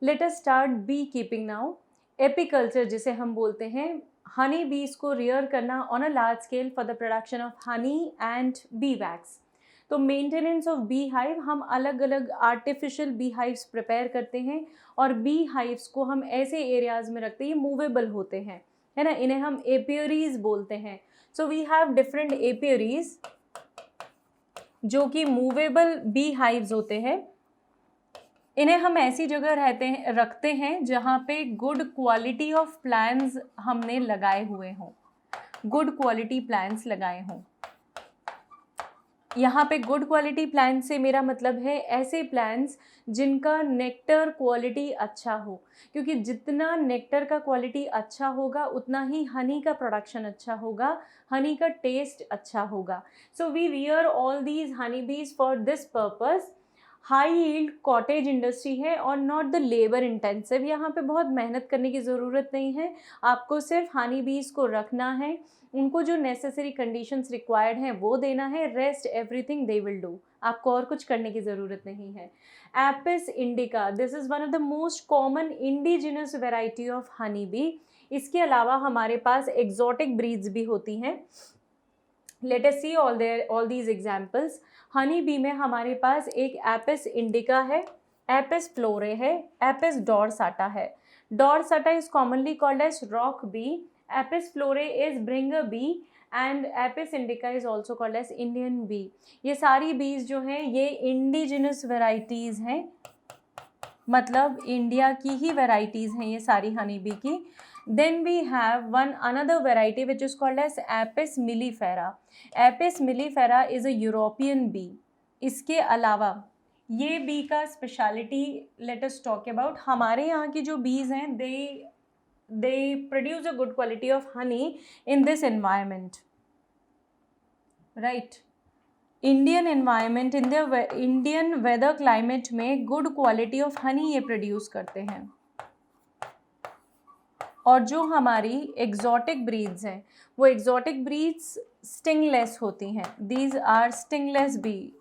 Late us start bee keeping now. Apiculture जिसे हम बोलते हैं, हनी बीज को रियर करना on a large scale for the production of honey and bee wax. तो maintenance of bee hive, हम अलग अलग आर्टिफिशियल बी हाइव्स प्रिपेयर करते हैं और बी हाइव्स को हम ऐसे एरियाज में रखते हैं, ये मूवेबल होते हैं, है ना, इन्हें हम एपियरीज बोलते हैं। सो वी हैव डिफरेंट एपियरीज जो कि मूवेबल बी हाइव्स होते हैं। इन्हें हम ऐसी जगह रखते हैं जहाँ पे गुड क्वालिटी ऑफ प्लांट्स हमने लगाए हुए हों, गुड क्वालिटी प्लांट्स लगाए हों। यहाँ पे गुड क्वालिटी प्लांट्स से मेरा मतलब है ऐसे प्लांट्स जिनका नेक्टर क्वालिटी अच्छा हो, क्योंकि जितना नेक्टर का क्वालिटी अच्छा होगा उतना ही हनी का प्रोडक्शन अच्छा होगा, हनी का टेस्ट अच्छा होगा। So we rear all these honey bees for this purpose. High yield cottage industry है और नॉट द लेबर इंटेंसिव। यहाँ पे बहुत मेहनत करने की ज़रूरत नहीं है, आपको सिर्फ हनी बीज को रखना है, उनको जो नेसेसरी कंडीशंस रिक्वायर्ड हैं वो देना है, rest everything they will do, आपको और कुछ करने की ज़रूरत नहीं है। Apis indica, this is one of the most common indigenous variety of honey bee. इसके अलावा हमारे पास एग्जॉटिक ब्रीड्स भी होती हैं। Let us see all these examples. Honey bee में हमारे पास एक एपिस इंडिका है, एपिस फ्लोरे है, एपिस डॉर्साटा है। Dorsata is commonly called as rock bee, Apis फ्लोरे is bringer bee and Apis indica is also called as Indian bee. ये सारी बीज जो हैं ये इंडिजिनस वेराइटीज़ हैं, मतलब इंडिया की ही वेराइटीज़ हैं ये सारी हनी बी की। Then we have one another variety which is called as Apis mellifera. Apis mellifera is a European bee. इसके अलावा ये बी का speciality let us talk about. हमारे यहाँ की जो बीज हैं they produce a good quality of honey in this environment, right? Indian environment, Indian weather climate में गुड क्वालिटी ऑफ हनी ये प्रोड्यूस करते हैं। और जो हमारी एग्जॉटिक ब्रीड्स हैं वो एग्जॉटिक ब्रीड्स स्टिंगलेस होती हैं, these are stingless bee.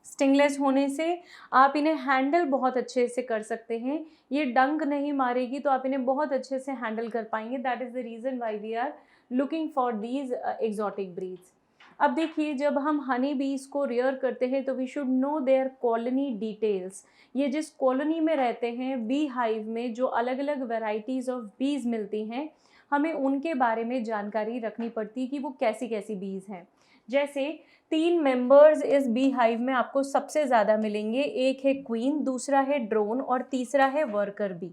Stingless होने से आप इन्हें हैंडल बहुत अच्छे से कर सकते हैं, ये डंक नहीं मारेगी तो आप इन्हें बहुत अच्छे से हैंडल कर पाएंगे। That is the reason why we are looking for these exotic breeds. अब देखिए, जब हम हनी बीज को रियर करते हैं तो we should know their colony details. ये जिस कॉलोनी में रहते हैं, बी हाइव में जो अलग अलग वेराइटीज़ ऑफ बीज मिलती हैं, हमें उनके बारे में जानकारी रखनी पड़ती है कि वो कैसी कैसी बीज हैं। जैसे 3 मेंबर्स इस बी हाइव में आपको सबसे ज़्यादा मिलेंगे, एक है क्वीन, दूसरा है ड्रोन और तीसरा है worker bee,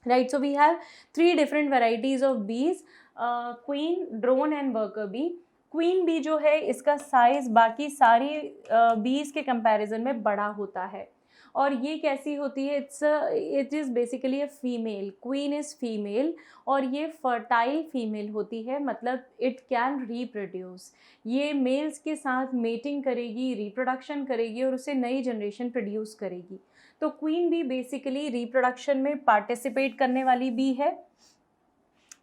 right? So we have 3 different varieties of bees, queen, drone and worker bee. Queen bee जो है इसका साइज़ बाकी सारी बीज के कंपैरिजन में बड़ा होता है। और ये कैसी होती है? It is basically a female, queen is female और ये फर्टाइल फीमेल होती है, मतलब इट कैन रिप्रोड्यूस। ये मेल्स के साथ मेटिंग करेगी, रिप्रोडक्शन करेगी और उससे नई जनरेशन प्रोड्यूस करेगी। तो क्वीन बी बेसिकली रिप्रोडक्शन में पार्टिसिपेट करने वाली बी है।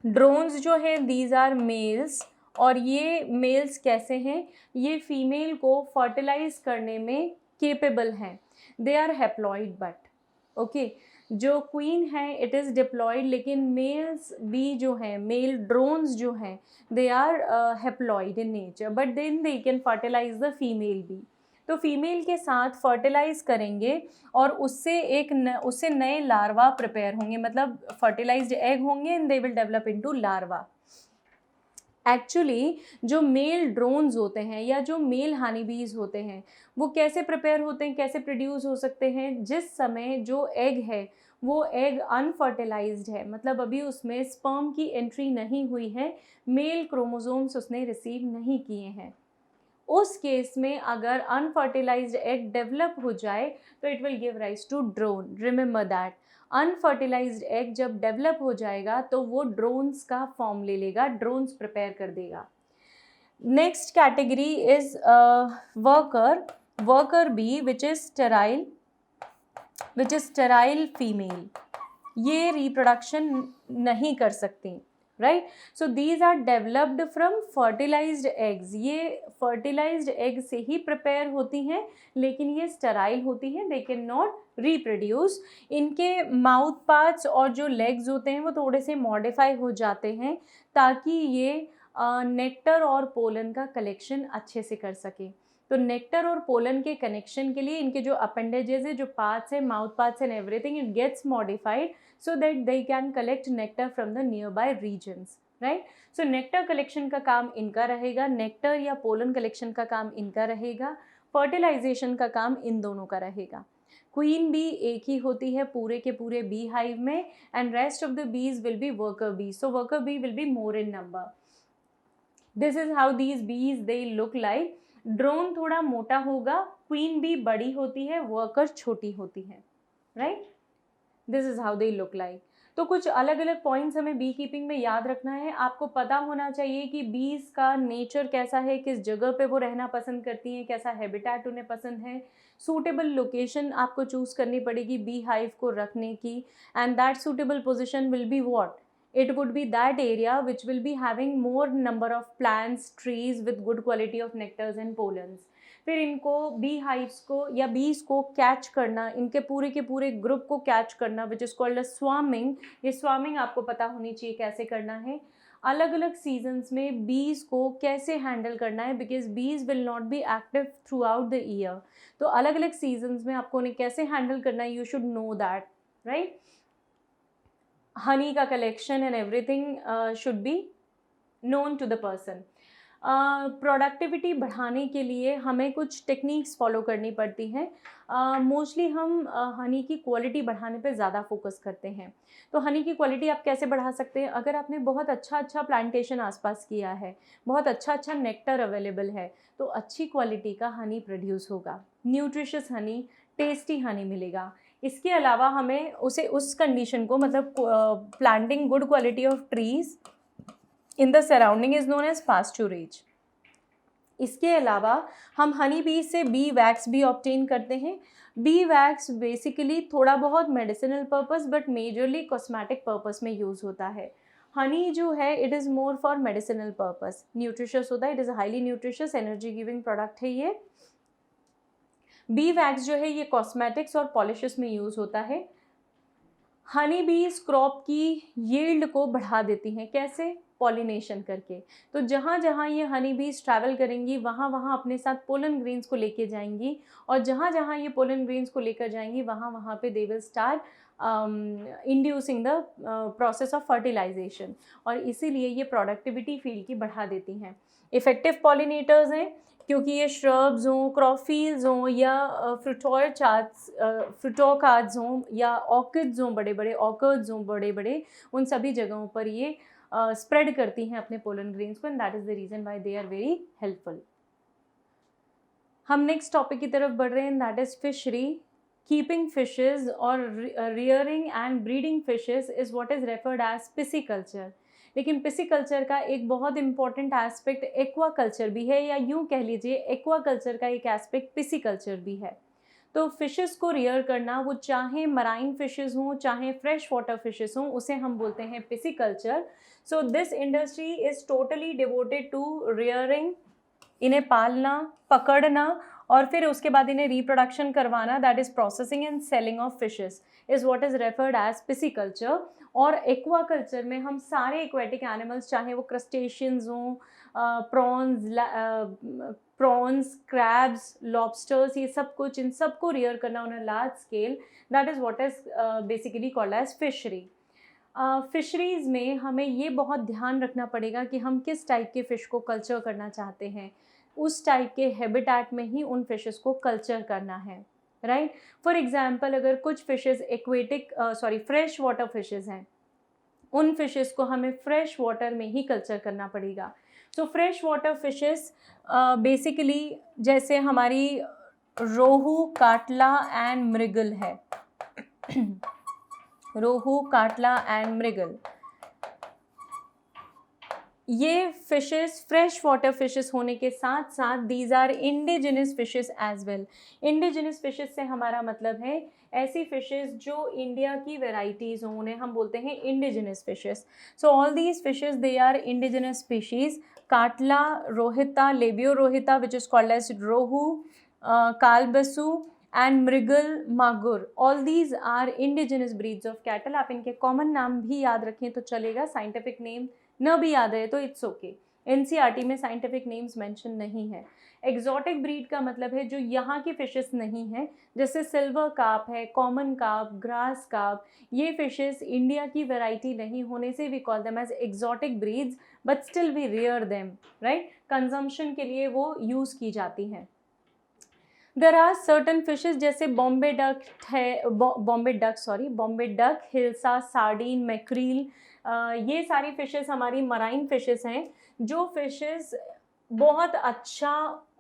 ड्रोन्स जो है दीज आर मेल्स, और ये मेल्स कैसे हैं? ये फीमेल को फर्टिलाइज करने में केपेबल हैं, they are haploid but, okay. जो क्वीन है इट इज़ डिप्लॉयड, लेकिन मेल्स बी जो हैं, मेल ड्रोन्स जो हैं, they are haploid in nature but then they can fertilise the female bee. तो फीमेल के साथ फर्टिलाइज करेंगे और उससे नए लार्वा प्रिपेयर होंगे, मतलब फर्टिलाइज्ड एग होंगे and they will develop into larva. Actually जो मेल ड्रोन्स होते हैं या जो मेल हनी बीज होते हैं वो कैसे प्रिपेयर होते हैं, कैसे प्रोड्यूस हो सकते हैं? जिस समय जो एग है वो एग अनफर्टिलाइज्ड है, मतलब अभी उसमें स्पर्म की एंट्री नहीं हुई है, मेल क्रोमोसोम्स उसने रिसीव नहीं किए हैं। उस केस में अगर अनफर्टिलाइज्ड एग डेवलप हो जाए तो it will give rise to drone. Remember that, unfertilised egg जब डेवलप हो जाएगा तो वो ड्रोन्स का फॉर्म ले लेगा, ड्रोन्स प्रिपेयर कर देगा। Next category is worker bee which is sterile female. ये रिप्रोडक्शन नहीं कर सकती, right. So these are developed from fertilised eggs. ये फर्टिलाइज्ड एग से ही प्रिपेयर होती हैं, लेकिन ये स्टेराइल होती हैं, दे कैन नॉट रिप्रोड्यूस. इनके माउथ पार्ट्स और जो लेग्स होते हैं वो थोड़े से मॉडिफाई हो जाते हैं ताकि ये नेक्टर और पोलन का कलेक्शन अच्छे से कर सके. तो नेक्टर और पोलन के कनेक्शन के लिए इनके जो अपेंडेजेस है, जो पार्ट्स है, mouth parts and everything, it gets modified so that they can collect nectar from the nearby regions, right? So nectar collection का काम इनका रहेगा, nectar या pollen collection का काम इनका रहेगा, fertilization का काम इन दोनों का रहेगा. क्वीन बी एक ही होती है पूरे के पूरे बी हाइव में, and rest of the bees will be worker bee. So worker bee will be more in number. This is how these बीज दे लुक लाइक. ड्रोन थोड़ा मोटा होगा, क्वीन बी बड़ी होती है, वर्कर छोटी होती है, right? This is how they look like. तो कुछ अलग अलग पॉइंट्स हमें बी कीपिंग में याद रखना है. आपको पता होना चाहिए कि बीज का नेचर कैसा है, किस जगह पे वो रहना पसंद करती हैं, कैसा हैबिटेट उन्हें पसंद है. सूटेबल लोकेशन आपको चूज़ करनी पड़ेगी बी हाइव को रखने की, and that suitable position will be what? It would be that area which will be having more number of plants, trees with good quality of nectars and pollens. फिर इनको bee hives को या बीज को catch करना, इनके पूरे के पूरे ग्रुप को कैच करना, विच इज़ कॉल्ड अ स्वार्मिंग. ये स्वार्मिंग आपको पता होनी चाहिए कैसे करना है. अलग अलग सीजन्स में बीज को कैसे हैंडल करना है, बिकॉज बीज will not be active through out the year. तो अलग अलग सीजन्स में आपको उन्हें कैसे हैंडल करना है, you should know that, right? Honey का collection and everything should be known to the person. Productivity बढ़ाने के लिए हमें कुछ टेक्निक्स फॉलो करनी पड़ती हैं. मोस्टली हम हनी की क्वालिटी बढ़ाने पे ज़्यादा फोकस करते हैं. तो हनी की क्वालिटी आप कैसे बढ़ा सकते हैं? अगर आपने बहुत अच्छा प्लांटेशन आसपास किया है, बहुत अच्छा नेक्टर अवेलेबल है, तो अच्छी क्वालिटी का हनी प्रोड्यूस होगा, न्यूट्रिशियस हनी, टेस्टी हनी मिलेगा. इसके अलावा हमें उस कंडीशन को, मतलब planting good quality of trees in the surrounding is known as pasturage. इसके अलावा हम हनी बी से बी वैक्स भी ऑब्टेन करते हैं. बी वैक्स बेसिकली थोड़ा बहुत medicinal purpose but majorly cosmetic purpose में यूज़ होता है. हनी जो है it is more for medicinal purpose, nutritious होता है, it is highly nutritious, energy giving product है ये. बी वैक्स जो है ये कॉस्मेटिक्स और पॉलिशेस में यूज़ होता है. हनी बीज क्रॉप की यील्ड को बढ़ा देती हैं. कैसे? पॉलिनेशन करके. तो जहाँ जहाँ ये हनी बीज ट्रैवल करेंगी वहाँ वहाँ अपने साथ पोलन ग्रेन्स को लेके जाएंगी, और जहाँ जहाँ ये पोलन ग्रेन्स को लेकर जाएंगी वहाँ वहाँ पे they will start inducing the process of fertilisation, और इसीलिए ये प्रोडक्टिविटी फील्ड की बढ़ा देती हैं. इफ़ेक्टिव पॉलिनेटर्स हैं क्योंकि ये श्रब्स हों, क्रॉफील्स हों, या फ्रूटोकार्ड्स हों, या ऑर्किड्स हों, बड़े बड़े ऑर्किड्स हों, बड़े बड़े, उन सभी जगहों पर ये स्प्रेड करती हैं अपने पोलन ग्रेन्स को, and that is the reason why they are very helpful. हम नेक्स्ट टॉपिक की तरफ बढ़ रहे हैं, that is fishery. Keeping fishes और rearing and breeding fishes is what is referred as pisciculture. लेकिन पिसिकल्चर का एक बहुत इंपॉर्टेंट एस्पेक्ट एक्वा कल्चर भी है, या यूँ कह लीजिए एक्वा कल्चर का एक एस्पेक्ट पिसिकल्चर भी है. तो फिशेस को रियर करना, वो चाहे मराइन फिशेस हों चाहे फ्रेश वाटर फिशेस हों, उसे हम बोलते हैं pisciculture. So this industry is totally devoted to rearing, इन्हें पालना, पकड़ना, और फिर उसके बाद इन्हें रिप्रोडक्शन करवाना, that is processing and selling of fishes is what is referred as pisciculture. और एक्वा कल्चर में हम सारे एक्वेटिक एनिमल्स, चाहे वो क्रस्टेशियंस हों, प्रॉन्स, क्रैब्स, लॉबस्टर्स, ये सब कुछ, इन सब को रियर करना on a large scale, that is what is basically called as fishery. Fisheries में हमें ये बहुत ध्यान रखना पड़ेगा कि हम किस टाइप के फ़िश को कल्चर करना चाहते हैं, उस टाइप के हैबिटेट में ही उन फिशेस को कल्चर करना है, राइट? फॉर एग्जांपल, अगर कुछ फिशेस फ्रेश वाटर फिशेस हैं, उन फिशेस को हमें फ्रेश वाटर में ही कल्चर करना पड़ेगा. So fresh water fishes basically जैसे हमारी रोहू, काटला एंड मृगल है. रोहू, काटला एंड मृगल. ये फिशेस फ्रेश वाटर फिशेस होने के साथ साथ these are indigenous fishes as well. Indigenous fishes से हमारा मतलब है ऐसी फिशेस जो इंडिया की वेराइटीज़ हों, उन्हें हम बोलते हैं indigenous fishes. So all these fishes they are indigenous species. Catla, rohita, Labeo rohita which is called as rohu, kalbasu and mrigal, magur, all these are indigenous breeds of cattle. आप इनके कॉमन नाम भी याद रखें तो चलेगा, साइंटिफिक नेम न भी याद है तो इट्स ओके। एनसीईआरटी में साइंटिफिक नेम्स मेंशन नहीं है। एग्जॉटिक ब्रीड का मतलब है जो यहाँ की फिशेस नहीं है, जैसे सिल्वर कार्प है, कॉमन कार्प, ग्रास कार्प, ये फिशेस इंडिया की वैरायटी नहीं होने से we call them as exotic breeds, but still we rear them, right. Consumption के लिए वो यूज़ की जाती हैं। देर आर सर्टन फिशेज जैसे बॉम्बे डक है, बॉम्बे डक, हिल्सा, सार्डीन, मैक्रील, ये सारी फिशेस हमारी मराइन फिशेस हैं। जो फिशेस बहुत अच्छा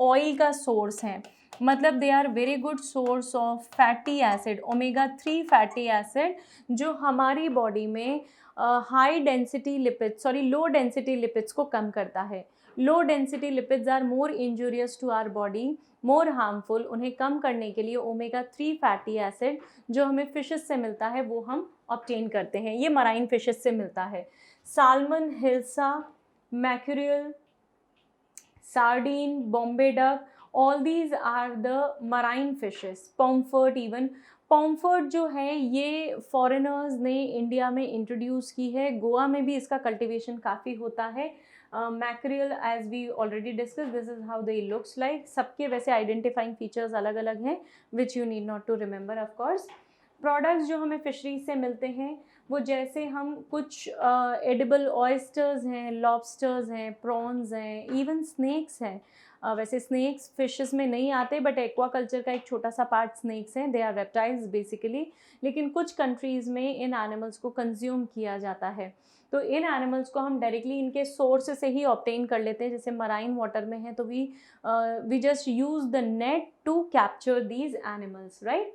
ऑयल का सोर्स हैं, मतलब they are very good source of fatty acid, omega 3 fatty acid, जो हमारी बॉडी में high density lipids, low density lipids को कम करता है। Low density lipids are more injurious to our body, more harmful. उन्हें कम करने के लिए ओमेगा 3 फैटी एसिड जो हमें फिशेस से मिलता है वो हम ऑब्टेन करते हैं, ये मराइन फिशेस से मिलता है। Salmon, hilsa, mackerel, sardine, Bombay duck, all these are the marine fishes. Pomfret, even pomfret जो है ये फॉरेनर्स ने इंडिया में इंट्रोड्यूस की है, गोवा में भी इसका कल्टिवेशन काफ़ी होता है। Mackerel as we already discuss, this is how they looks like. सबके वैसे आइडेंटिफाइंग फीचर्स अलग अलग हैं which you need not to remember of course. Products जो हमें फिशरीज से मिलते हैं वो जैसे हम कुछ एडिबल ऑयस्टर्स हैं, लॉबस्टर्स हैं, प्रॉन्स हैं, इवन स्नैक्स हैं। वैसे स्नैक्स फिशेस में नहीं आते बट एक्वाकल्चर का एक छोटा सा पार्ट स्नैक्स हैं, दे आर रेप्टाइल्स बेसिकली। लेकिन कुछ कंट्रीज़ में इन एनिमल्स को कंज्यूम किया जाता है, तो इन एनिमल्स को हम डायरेक्टली इनके सोर्स से ही ऑब्टेन कर लेते हैं। जैसे मराइन वाटर में है तो we just use the net to capture these animals, right.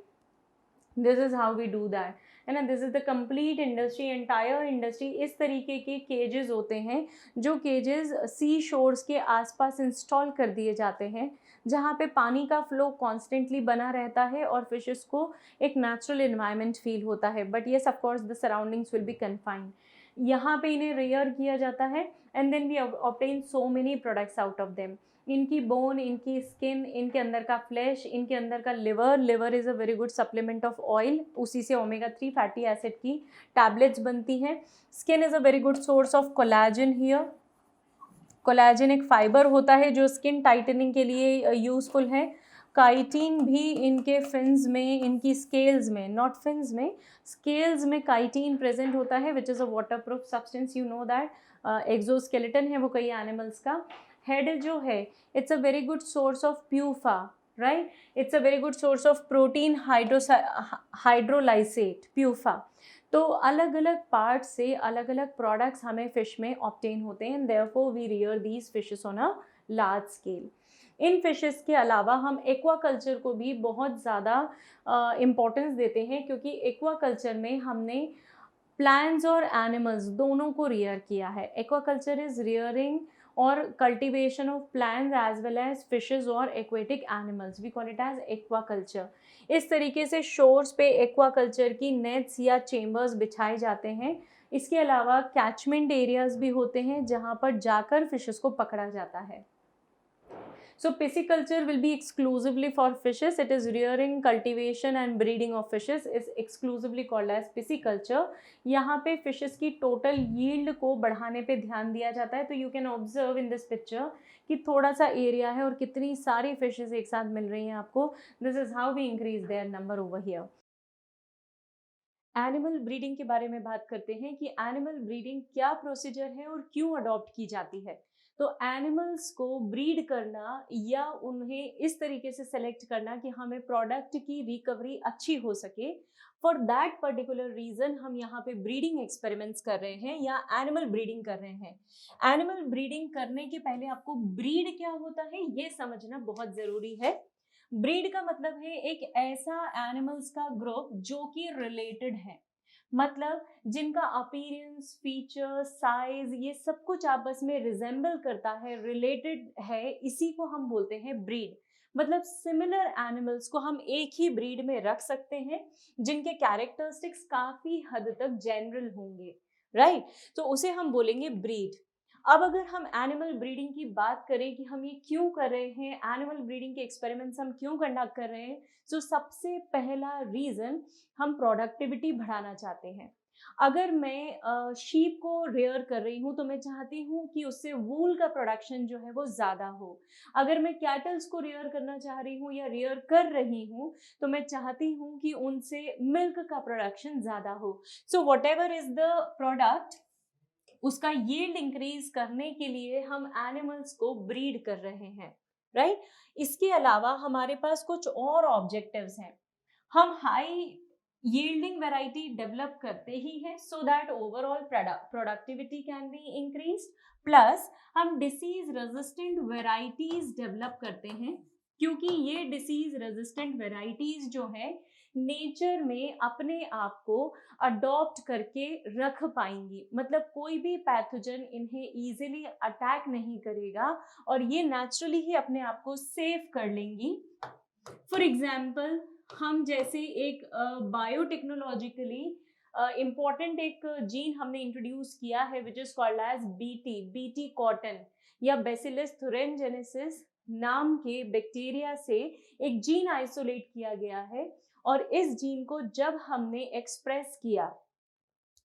This is how we do that, है ना। This is the complete industry, entire industry. इस तरीके के केजेस होते हैं जो केजेस सी शोर्स के आसपास इंस्टॉल कर दिए जाते हैं, जहाँ पे पानी का फ्लो कॉन्स्टेंटली बना रहता है और फिशेस को एक नेचुरल इन्वायरमेंट फील होता है। But yes of course the surroundings will be confined. यहाँ पे इन्हें रेयर किया जाता है and then we obtain so many products out of them. इनकी बोन, इनकी स्किन, इनके अंदर का फ्लैश, इनके अंदर का liver is a very good supplement of oil, उसी से ओमेगा 3 फैटी एसिड की टैबलेट्स बनती हैं। Skin is a very good source of collagen here. Collagen एक फाइबर होता है जो स्किन टाइटनिंग के लिए यूज़फुल है। काइटिन भी इनके फिन्स में, इनकी स्केल्स में, नॉट फिन्स में, स्केल्स में काइटिन प्रेजेंट होता है which is a waterproof substance, you know that. Exoskeleton है वो कई एनिमल्स का। हेड जो है it's a very good source of PUFA, right. It's a very good source of protein hydrolysate, PUFA. तो अलग अलग पार्ट से अलग अलग प्रोडक्ट्स हमें फ़िश में ऑब्टेन होते हैं, therefore we rear these fishes on a large scale. इन फिशेस के अलावा हम एक्वाकल्चर को भी बहुत ज़्यादा इम्पोर्टेंस देते हैं, क्योंकि एक्वाकल्चर में हमने प्लांट्स और एनिमल्स दोनों को रियर किया है। एक्वाकल्चर इज़ रियरिंग और cultivation of plants as well as fishes और aquatic animals, we call it as aquaculture. इस तरीके से शोर्स पे एक्वाकल्चर की नेट्स या चेम्बर्स बिछाए जाते हैं। इसके अलावा कैचमेंट एरियाज भी होते हैं जहाँ पर जाकर फिशेस को पकड़ा जाता है। So pisciculture will be exclusively for fishes. It is rearing, cultivation and breeding of fishes is exclusively called as pisciculture. यहाँ पे fishes की total yield को बढ़ाने पे ध्यान दिया जाता है। तो you can observe in this picture कि थोड़ा सा एरिया है और कितनी सारी फिशेस एक साथ मिल रही हैं आपको। This is how we increase their number over here. Animal breeding के बारे में बात करते हैं कि एनिमल ब्रीडिंग क्या प्रोसीजर है और क्यों अडॉप्ट की जाती है। तो एनिमल्स को ब्रीड करना या उन्हें इस तरीके से सेलेक्ट करना कि हमें प्रोडक्ट की रिकवरी अच्छी हो सके, फॉर दैट पर्टिकुलर रीजन हम यहाँ पे ब्रीडिंग एक्सपेरिमेंट्स कर रहे हैं या एनिमल ब्रीडिंग कर रहे हैं। एनिमल ब्रीडिंग करने के पहले आपको ब्रीड क्या होता है ये समझना बहुत जरूरी है। ब्रीड का मतलब है एक ऐसा एनिमल्स का ग्रुप जो कि रिलेटेड है, मतलब जिनका अपीयरेंस, फीचर, साइज ये सब कुछ आपस में रिजेंबल करता है, रिलेटेड है, इसी को हम बोलते हैं ब्रीड। मतलब सिमिलर एनिमल्स को हम एक ही ब्रीड में रख सकते हैं जिनके कैरेक्टरिस्टिक्स काफी हद तक जनरल होंगे, राइट? तो उसे हम बोलेंगे ब्रीड। अब अगर हम एनिमल ब्रीडिंग की बात करें कि हम ये क्यों कर रहे हैं, एनिमल ब्रीडिंग के एक्सपेरिमेंट्स हम क्यों कंडक्ट कर रहे हैं, तो सबसे पहला रीजन, हम प्रोडक्टिविटी बढ़ाना चाहते हैं। अगर मैं शीप को रेयर कर रही हूँ तो मैं चाहती हूँ कि उससे वूल का प्रोडक्शन जो है वो ज़्यादा हो। अगर मैं कैटल्स को रेयर करना चाह रही हूँ या रेयर कर रही हूँ तो मैं चाहती हूँ कि उनसे मिल्क का प्रोडक्शन ज़्यादा हो। So what ever is the product, उसका यील्ड इंक्रीज करने के लिए हम एनिमल्स को ब्रीड कर रहे हैं, राइट? इसके अलावा हमारे पास कुछ और ऑब्जेक्टिव्स हैं। हम हाई यील्डिंग वैरायटी डेवलप करते ही हैं so that overall productivity can be increase, plus हम डिसीज रेजिस्टेंट वैरायटीज डेवलप करते हैं क्योंकि ये डिसीज रेजिस्टेंट वैरायटीज जो है नेचर में अपने आप को अडॉप्ट करके रख पाएंगी। मतलब कोई भी पैथोजन इन्हें इजीली अटैक नहीं करेगा और ये नेचुरली ही अपने आप को सेव कर लेंगी। फॉर एग्जाम्पल, हम जैसे एक बायोटेक्नोलॉजिकली इम्पॉर्टेंट एक जीन हमने इंट्रोड्यूस किया है which is called as BT cotton या बेसिलस thuringiensis नाम के बैक्टीरिया से एक जीन आइसोलेट किया गया है और इस जीन को जब हमने एक्सप्रेस किया,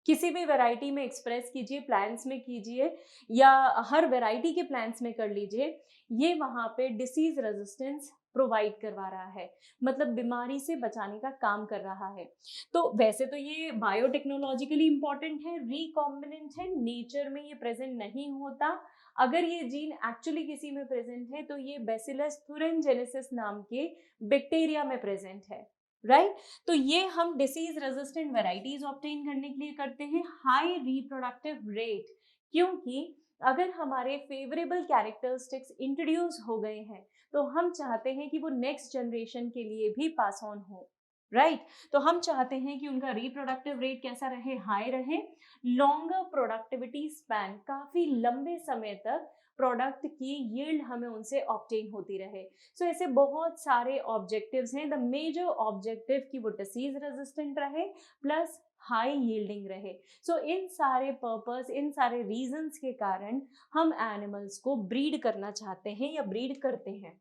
किसी भी वैरायटी में एक्सप्रेस कीजिए, प्लांट्स में कीजिए या हर वैरायटी के प्लांट्स में कर लीजिए, ये वहाँ पे डिसीज रेजिस्टेंस प्रोवाइड करवा रहा है, मतलब बीमारी से बचाने का काम कर रहा है। तो वैसे तो ये बायोटेक्नोलॉजिकली इंपॉर्टेंट है, रिकॉम्बिनेंट है, नेचर में ये प्रेजेंट नहीं होता। अगर ये जीन एक्चुअली किसी में प्रेजेंट है तो ये बेसिलस thuringiensis नाम के बैक्टीरिया में प्रेजेंट है, राइट? तो ये हम डिसीज रेजिस्टेंट वैरायटीज ऑब्टेन करने के लिए करते हैं हाई रिप्रोडक्टिव रेट, क्योंकि अगर हमारे फेवरेबल कैरेक्टरिस्टिक्स इंट्रोड्यूस हो गए हैं तो हम चाहते हैं कि वो नेक्स्ट जनरेशन के लिए भी पास ऑन हो, राइट? तो हम चाहते हैं कि उनका रिप्रोडक्टिव रेट कैसा रहे, हाई रहे, लॉन्गर प्रोडक्टिविटी स्पैन, काफी लंबे समय तक प्रोडक्ट की यील्ड हमें उनसे ऑब्टेन होती रहे। सो ऐसे बहुत सारे ऑब्जेक्टिव्स हैं। द मेजर ऑब्जेक्टिव कि वो डिसीज रेजिस्टेंट रहे प्लस हाई यील्डिंग रहे। सो इन सारे पर्पस, इन सारे रीजंस के कारण हम एनिमल्स को ब्रीड करना चाहते हैं या ब्रीड करते हैं।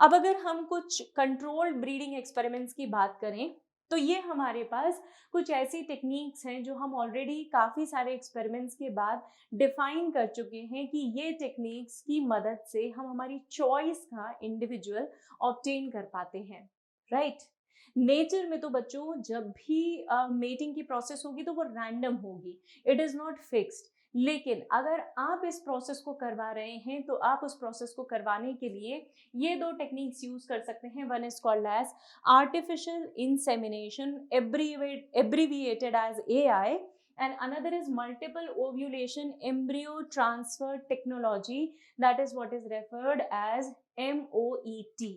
अब अगर हम कुछ कंट्रोल्ड ब्रीडिंग एक्सपेरिमेंट्स की बात करें तो ये हमारे पास कुछ ऐसी टेक्निक्स हैं जो हम ऑलरेडी काफ़ी सारे एक्सपेरिमेंट्स के बाद डिफाइन कर चुके हैं कि ये टेक्निक्स की मदद से हम हमारी चॉइस का इंडिविजुअल ऑब्टेन कर पाते हैं, राइट? नेचर में तो बच्चों जब भी मेटिंग की प्रोसेस होगी तो वो रैंडम होगी, इट इज़ नॉट फिक्स्ड। लेकिन अगर आप इस प्रोसेस को करवा रहे हैं तो आप उस प्रोसेस को करवाने के लिए ये दो टेक्निक्स यूज कर सकते हैं। One is called as artificial insemination, abbreviated as AI, and another is multiple ovulation embryo transfer technology, that is what is referred as MOET,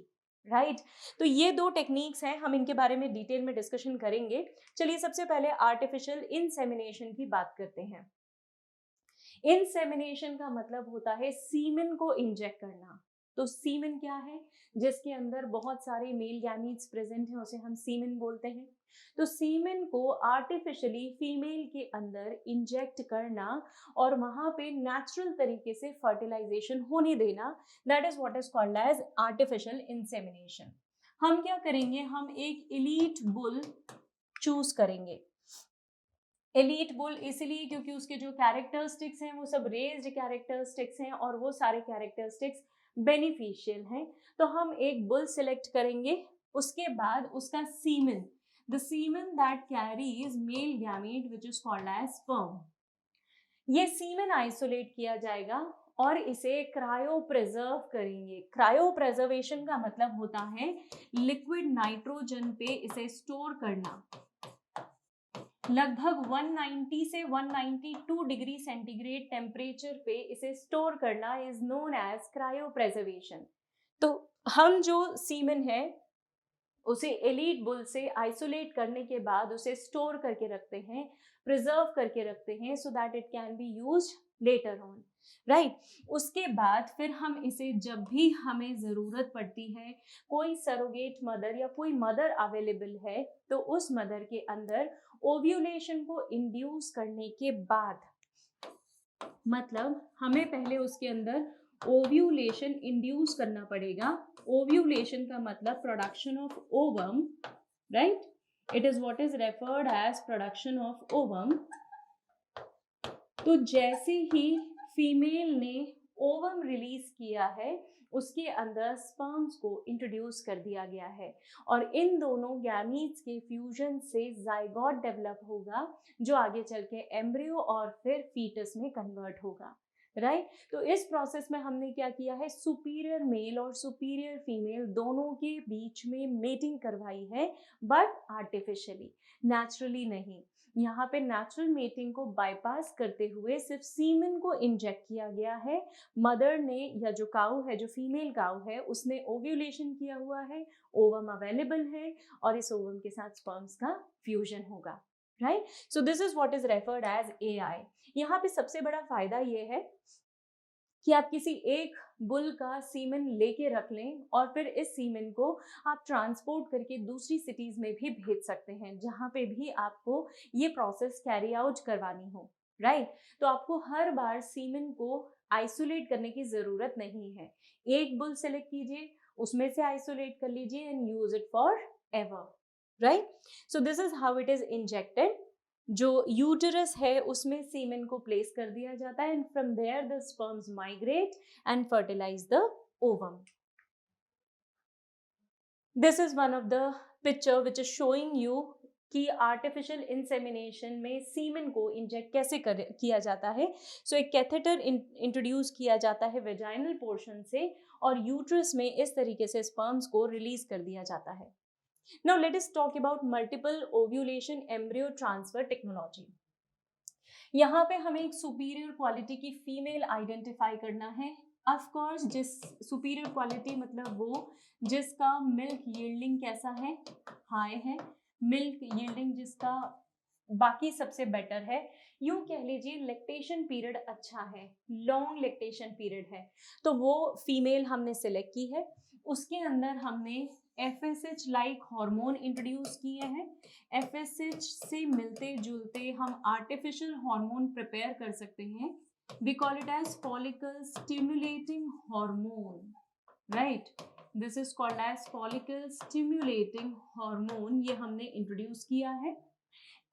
right? तो ये दो टेक्निक्स हैं, हम इनके बारे में डिटेल में डिस्कशन करेंगे। चलिए सबसे पहले आर्टिफिशियल इंसेमिनेशन की बात करते हैं। इंसेमिनेशन का मतलब होता है सीमेन को इंजेक्ट करना। तो सीमेन क्या है? जिसके अंदर बहुत सारे मेल गैमीट्स प्रेजेंट हैं उसे हम सीमेन बोलते हैं। तो सीमेन को आर्टिफिशियली फीमेल के अंदर इंजेक्ट करना और वहां पे नेचुरल तरीके से फर्टिलाइजेशन होने देना, that is what is called as artificial insemination. हम क्या करेंगे, हम एक एलीट बुल चूज करेंगे। एलीट बुल इसलिए क्योंकि उसके जो कैरेक्टरिस्टिक्स हैं वो सब रेज्ड कैरेक्टरिस्टिक्स हैं और वो सारे कैरेक्टरिस्टिक्स बेनिफिशियल हैं। तो हम एक बुल सिलेक्ट करेंगे, उसके बाद उसका semen, the semen that carries male gamete which is called as sperm, ये सीमेन आइसोलेट किया जाएगा और इसे क्रायो प्रिजर्व करेंगे। क्रायो प्रिजर्वेशन का मतलब होता है लिक्विड नाइट्रोजन पे इसे स्टोर करना। लगभग 190 से 192 डिग्री सेंटीग्रेड टेम्परेचर पे इसे स्टोर करना is known as cryopreservation. तो हम जो सीमेन है उसे एलीट बुल से आइसोलेट करने के बाद उसे स्टोर करके रखते हैं, प्रिजर्व करके रखते हैं, so that it can be used later on, right. उसके बाद फिर हम इसे जब भी हमें ज़रूरत पड़ती है, कोई सरोगेट मदर या कोई मदर अवेलेबल है, तो उस मदर के अंदर ओव्यूलेशन को इंड्यूस करने के बाद, मतलब हमें पहले उसके अंदर ओव्यूलेशन इंड्यूस करना पड़ेगा। ओव्यूलेशन का मतलब production of ovum, right, it is what is referred as production of ovum. तो जैसे ही फीमेल ने ओवम रिलीज किया है, उसके अंदर स्पर्म्स को इंट्रोड्यूस कर दिया गया है और इन दोनों गैमीट्स के फ्यूजन से जाइगोट डेवलप होगा, जो आगे चल के एम्ब्रियो और फिर फीटस में कन्वर्ट होगा, राइट। तो इस प्रोसेस में हमने क्या किया है, सुपीरियर मेल और सुपीरियर फीमेल दोनों के बीच में मेटिंग करवाई है, बट आर्टिफिशियली, नेचुरली नहीं। यहाँ पे नेचुरल मेटिंग को बाईपास करते हुए सिर्फ सीमेन को इंजेक्ट किया गया है। मदर ने, या जो काऊ है, जो फीमेल काऊ है, उसने ओव्यूलेशन किया हुआ है, ओवम अवेलेबल है और इस ओवम के साथ स्पर्म्स का फ्यूजन होगा, right. So this is what is referred as AI। यहाँ पे सबसे बड़ा फायदा ये है कि आप किसी एक बुल का सीमेन लेके रख लें और फिर इस सीमेन को आप ट्रांसपोर्ट करके दूसरी सिटीज में भी भेज सकते हैं, जहाँ पे भी आपको ये प्रोसेस कैरी आउट करवानी हो, राइट। तो आपको हर बार सीमेन को आइसोलेट करने की ज़रूरत नहीं है। एक बुल सेलेक्ट कीजिए, उसमें से आइसोलेट कर लीजिए and use it forever, right. So this is how it is injected. जो यूटरस है उसमें सीमेन को प्लेस कर दिया जाता है and from there the sperms migrate and fertilize the ovum. This is one of the picture which is showing you कि artificial insemination में सीमेन को इंजेक्ट कैसे किया जाता है। सो एक कैथेटर इंट्रोड्यूस किया जाता है वेजाइनल पोर्शन से और यूट्रस में इस तरीके से स्पर्म्स को रिलीज कर दिया जाता है। Now let us talk about multiple ovulation embryo transfer technology. यहाँ पे हमें एक सुपीरियर क्वालिटी की फीमेल आइडेंटिफाई करना है। ऑफ कोर्स, जिस सुपीरियर क्वालिटी मतलब वो जिसका मिल्क यील्डिंग कैसा है, हाई है, मिल्क यील्डिंग जिसका बाकी सबसे बेटर है, यूं कह लीजिए लेक्टेशन पीरियड अच्छा है, लॉन्ग लेक्टेशन पीरियड है, तो वो फीमेल हमने सिलेक्ट की है। उसके अंदर हमने FSH लाइक हार्मोन इंट्रोड्यूस किए हैं। FSH से मिलते जुलते हम आर्टिफिशियल हार्मोन प्रिपेयर कर सकते हैं। We call it as follicle stimulating hormone, right. This is called as follicle stimulating hormone, ये हमने इंट्रोड्यूस किया है।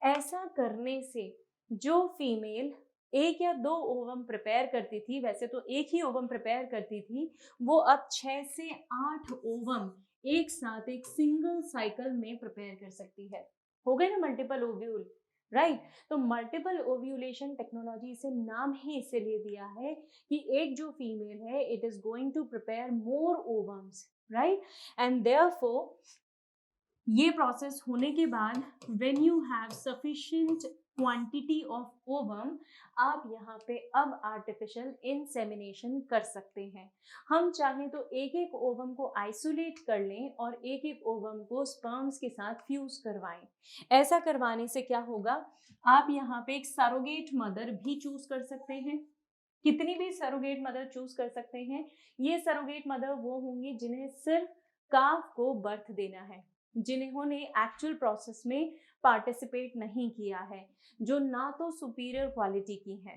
ऐसा करने से जो फीमेल एक या दो ओवम प्रिपेयर करती थी, वैसे तो एक ही ओवम प्रिपेयर करती थी, वो अब 6 से 8 ओवम एक साथ एक सिंगल साइकिल में प्रिपेयर कर सकती है। हो गए ना मल्टीपल ओव्यूल, राइट। तो मल्टीपल ओव्यूलेशन टेक्नोलॉजी से नाम ही इसीलिए दिया है कि एक जो फीमेल है, it is going to prepare more ovums, right. And therefore ये प्रोसेस होने के बाद when you have sufficient quantity of ovum, आप यहाँ पे अब आर्टिफिशियल इंसेमिनेशन कर सकते हैं। हम चाहें तो एक एक ओवम को आइसोलेट कर लें और एक एक ओवम को स्पर्म्स के साथ फ्यूज करवाएं। ऐसा करवाने से क्या होगा, आप यहाँ पे एक सरोगेट मदर भी चूज कर सकते हैं। कितनी भी सरोगेट मदर चूज कर सकते हैं। ये सरोगेट मदर वो होंगी जिन्हें सिर्फ काफ को बर्थ देना है, जिन्होंने एक्चुअल प्रोसेस में पार्टिसिपेट नहीं किया है, जो ना तो सुपीरियर क्वालिटी की है,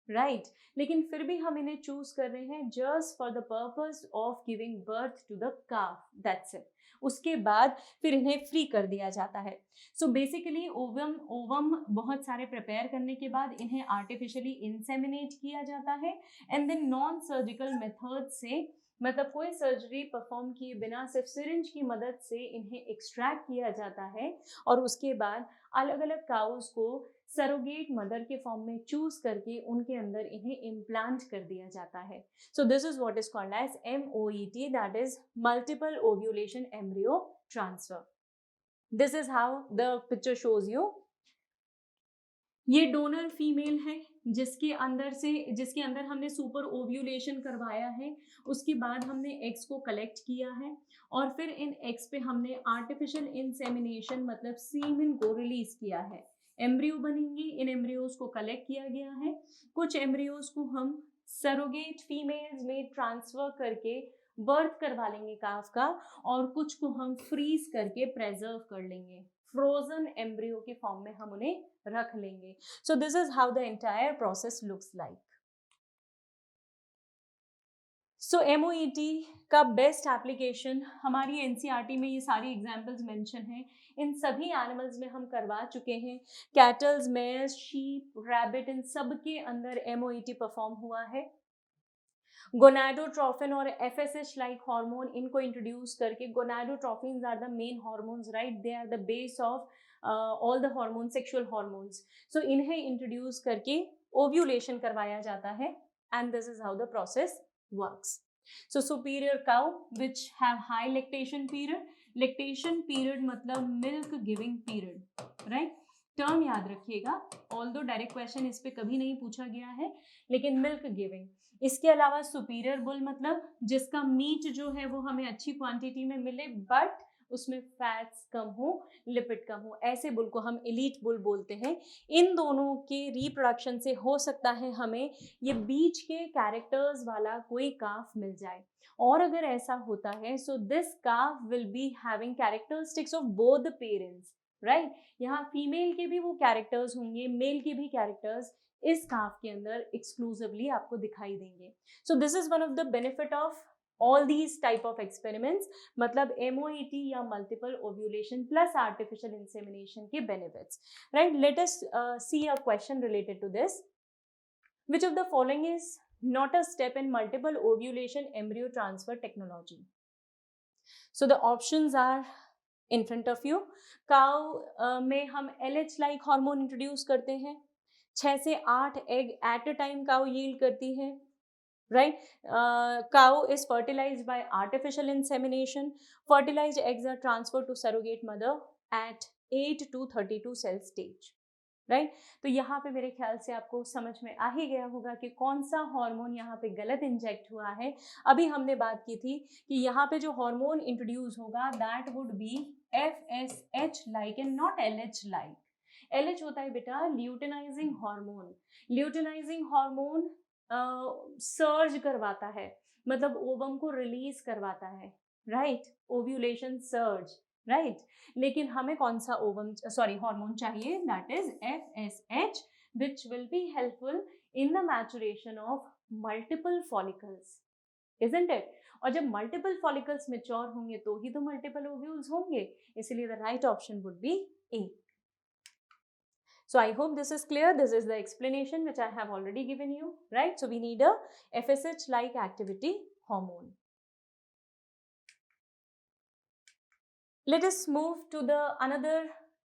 राइट। लेकिन फिर भी हम इन्हें चूज कर रहे हैं just for the purpose of giving birth to the calf, that's it. उसके बाद फिर इन्हें फ्री कर दिया जाता है। सो बेसिकली ओवम बहुत सारे प्रिपेयर करने के बाद इन्हें आर्टिफिशियली इंसेमिनेट किया जाता है and then non surgical method से, मतलब कोई सर्जरी परफॉर्म किए बिना सिर्फ सिरिंज की मदद से इन्हें एक्सट्रैक्ट किया जाता है और उसके बाद अलग अलग काउस को सरोगेट मदर के फॉर्म में चूज करके उनके अंदर इन्हें इम्प्लांट कर दिया जाता है। So this is what is called as MOET, that is multiple ovulation embryo transfer. This is how the picture shows you. ये डोनर फीमेल है, जिसके अंदर हमने सुपर ओव्यूलेशन करवाया है, उसके बाद हमने एग्स को कलेक्ट किया है और फिर इन एग्स पे हमने आर्टिफिशियल इंसेमिनेशन मतलब सीमेन को रिलीज किया है। एम्ब्रियो बनेंगे, इन एम्ब्रियोज को कलेक्ट किया गया है, कुछ एम्ब्रियोज को हम सरोगेट फीमेल्स में ट्रांसफर करके बर्थ करवा लेंगे काफ का, और कुछ को हम फ्रीज करके प्रेजर्व कर लेंगे, फ्रोजन एम्ब्रियो के फॉर्म में हम उन्हें रख लेंगे। सो this is how the entire process looks like. So MOET का बेस्ट एप्लीकेशन हमारी NCERT में ये सारी एग्जाम्पल्स मेंशन हैं, इन सभी एनिमल्स में हम करवा चुके हैं। कैटल्स, मेयर्स, शीप, रैबिट, इन सब के अंदर MOET परफॉर्म हुआ है। गोनाडोट्रोफिन और FSH लाइक हार्मोन, इनको इंट्रोड्यूस करके, gonadotrophins are the main hormones, right, they are the base of all the hormone, sexual hormones. So इन्हें इंट्रोड्यूस करके ओव्यूलेशन करवाया जाता है, and this is how the process works. So superior cow which have high lactation period मतलब milk giving period, right? Term याद रखिएगा, although direct question इस पे कभी नहीं पूछा गया है, लेकिन मिल्क गिविंग। इसके अलावा सुपीरियर बुल मतलब जिसका मीट जो है वो हमें अच्छी क्वांटिटी में मिले बट उसमें फैट्स कम हो, लिपिड कम हो, ऐसे बुल को हम एलीट बुल बोलते हैं। इन दोनों के रिप्रोडक्शन से हो सकता है हमें ये बीच के कैरेक्टर्स वाला कोई काफ मिल जाए, और अगर ऐसा होता है so this calf will be having characteristics of both the parents, right. यहाँ फीमेल के भी वो कैरेक्टर्स होंगे, मेल के भी कैरेक्टर्स इस काफ के अंदर एक्सक्लूसिवली आपको दिखाई देंगे। सो this is one of the benefit of all these type of experiments, मतलब MOET या multiple ovulation plus artificial insemination के benefits, right? Let us see a question related to this. Which of the following is not a step in multiple ovulation embryo transfer technology? So the options are in front of you. Cow में हम LH like hormone introduce करते हैं, 6 से 8 egg at a time cow yield करती है, right? Cow is fertilized by artificial insemination. Fertilized eggs are transferred to surrogate mother at 8 to 32 cell stage, right? तो यहाँ पे मेरे ख्याल से आपको समझ में आ ही गया होगा कि कौन सा हार्मोन यहाँ पे गलत इंजेक्ट हुआ है। अभी हमने बात की थी कि यहाँ पे जो हार्मोन इंट्रोड्यूस होगा that would be FSH like and not LH like. LH होता है बेटा luteinising hormone. Luteinising hormone surge करवाता है, मतलब ओवम को रिलीज करवाता है, राइट, ओव्यूलेशन सर्ज, राइट। लेकिन हमें कौन सा हार्मोन चाहिए, that is FSH which will be helpful in the maturation of multiple follicles, isn't it? और जब multiple follicles mature होंगे तो ही तो multiple ovules होंगे, इसलिए the right option would be A. So I hope this is clear. This is the explanation which I have already given you, right? So we need a FSH like activity hormone. Let us move to the another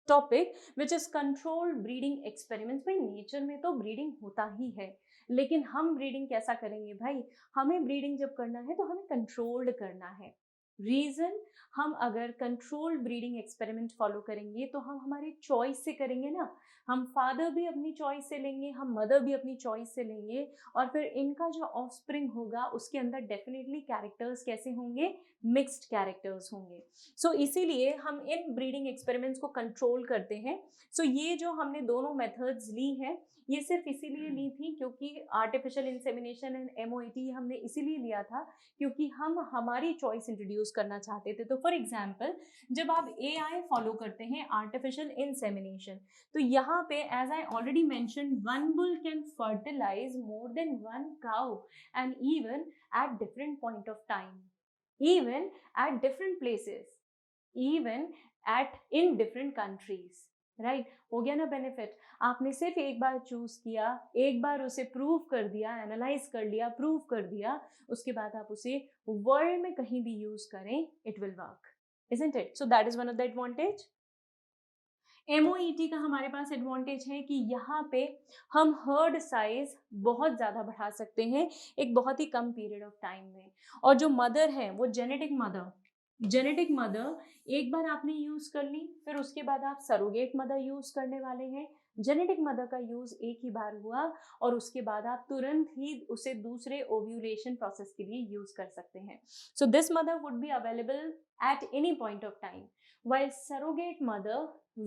topic which is controlled breeding experiments. भाई nature में तो breeding होता ही है, लेकिन हम breeding कैसा करेंगे भाई? हमें ब्रीडिंग जब करना है तो हमें कंट्रोल्ड करना है। रीजन, हम अगर कंट्रोल्ड ब्रीडिंग एक्सपेरिमेंट फॉलो करेंगे तो हम हमारी चॉइस से करेंगे ना, हम फादर भी अपनी चॉइस से लेंगे, हम मदर भी अपनी चॉइस से लेंगे, और फिर इनका जो ऑफस्प्रिंग होगा उसके अंदर डेफिनेटली कैरेक्टर्स कैसे होंगे, मिक्स्ड कैरेक्टर्स होंगे। सो इसीलिए हम इन ब्रीडिंग एक्सपेरिमेंट्स को कंट्रोल करते हैं। सो ये जो हमने दोनों मेथड्स ली हैं ये सिर्फ इसीलिए ली थी क्योंकि आर्टिफिशियल इंसेमिनेशन एंड MOET हमने इसीलिए लिया था क्योंकि हम हमारी चॉइस इंट्रोड्यूस करना चाहते थे। तो फॉर एग्जांपल जब आप AI फॉलो करते हैं आर्टिफिशियल इंसेमिनेशन, तो यहाँ पे as I already mention one bull can fertilize more than one cow and even at different point of time, even at different places, even in different countries, right? हो गया ना benefit. आपने सिर्फ एक बार choose किया, एक बार उसे प्रूव कर दिया, एनालाइज कर लिया, प्रूव कर दिया, उसके बाद आप उसे वर्ल्ड में कहीं भी यूज करें, it will work, isn't it? So that is one of the advantage. MOET का हमारे पास एडवांटेज है कि यहाँ पे हम हर्ड साइज बहुत ज़्यादा बढ़ा सकते हैं एक बहुत ही कम पीरियड ऑफ टाइम में, और जो मदर है वो जेनेटिक मदर एक बार आपने यूज़ कर ली, फिर उसके बाद आप सरोगेट मदर यूज़ करने वाले हैं, जेनेटिक मदर का यूज एक ही बार हुआ और उसके बाद आप तुरंत ही उसे दूसरे ओव्यूलेशन प्रोसेस के लिए यूज कर सकते हैं. So this mother would be available at any point of time, while surrogate mother